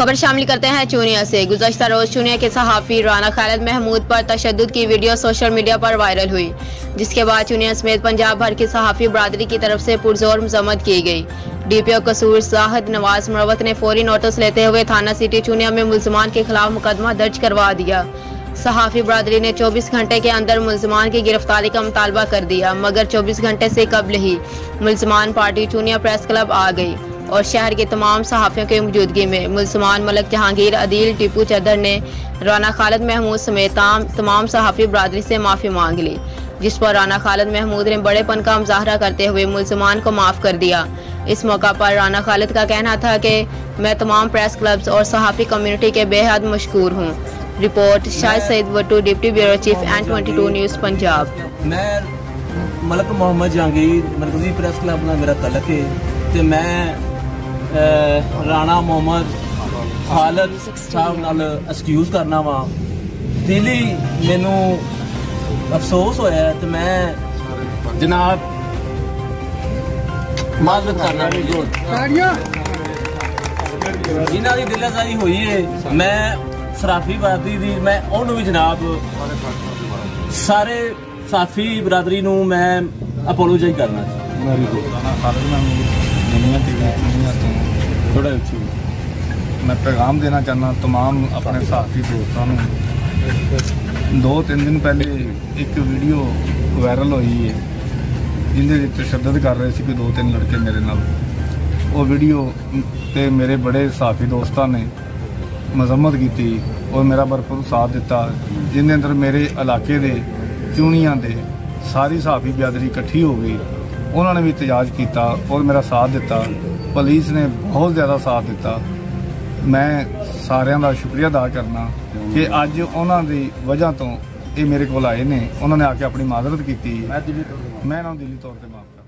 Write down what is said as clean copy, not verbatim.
खबर शामिल करते हैं चूनिया से। गुज़श्ता रोज चूनिया के सहाफ़ी राना खालिद महमूद पर तशद्दुद की वीडियो सोशल मीडिया पर वायरल हुई, जिसके बाद चूनिया समेत पंजाब भर की सहाफ़ी बरादरी की तरफ से पुरजोर मज़म्मत की गई। DPO कसूर जाहिद नवाज मरवत ने फौरी नोटिस लेते हुए थाना सिटी चूनिया में मुल्ज़मान के खिलाफ मुकदमा दर्ज करवा दिया। सहाफ़ी बरादरी ने 24 घंटे के अंदर मुल्ज़मान की गिरफ्तारी का मुतालबा कर दिया, मगर 24 घंटे से कबल ही मुल्ज़मान पार्टी चूनिया प्रेस क्लब आ गई और शहर के तमाम सहाफ़ियों की मौजूदगी में मुल्ज़मान मलक जहांगीर, अदील, टीपू चदर ने राना खालिद महमूद समेत तमाम सहाफ़ी बरादरी से माफ़ी मांग ली, जिस पर राना खालिद महमूद ने बड़ेपन का मुजाहरा करते हुए मुल्ज़मान को माफ़ कर दिया। इस मौका पर राना खालिद का कहना था कि मैं तमाम प्रेस क्लब्स और सहाफ़ी कम्युनिटी के बेहद मशकूर हूँ। Report Shahid Saeed Wattoo, deputy bureau chief N22 news Punjab. मैं मलक मोहम्मद जहांगीर मरकजी प्रेस क्लब नाल मेरा तलक है ते मैं राणा मोहम्मद खालिद साहब नाल एक्सक्यूज करना वा। दिली मैनू अफसोस होया तो मैं जनाब माजरत करना जिन्हां दी दिलाजारी हुई है। मैं सराफी बरादरी दी मैं उन्होंने भी जनाब सारे साफी बरादरी नूं मैं अपोलोजाइज करना। मैं पैगाम देना चाहना तमाम अपने साथी दोस्तों को। 2-3 दिन पहले एक वीडियो वायरल हुई है जिंदे तशद्दुद कर रहे थे कि 2-3 लड़के मेरे नाल। वो वीडियो ते मेरे बड़े साथी दोस्तों ने मजम्मत की और मेरा भरपूर साथ दिता, जिन्हें अंदर मेरे इलाके दे चूनिया दे सारी सहाफ़ी बरादरी इकट्ठी हो गई। उन्होंने भी एहतजाज किया और मेरा साथ दिता। पुलिस ने बहुत ज़्यादा साथ दिता। मैं सारिਆਂ ਦਾ शुक्रिया अदा करना कि अज उन्होंने वजह तो ये मेरे को आए ने। उन्होंने आके अपनी माजरत की। मैं इन्होंने दिली तौर पर माफ़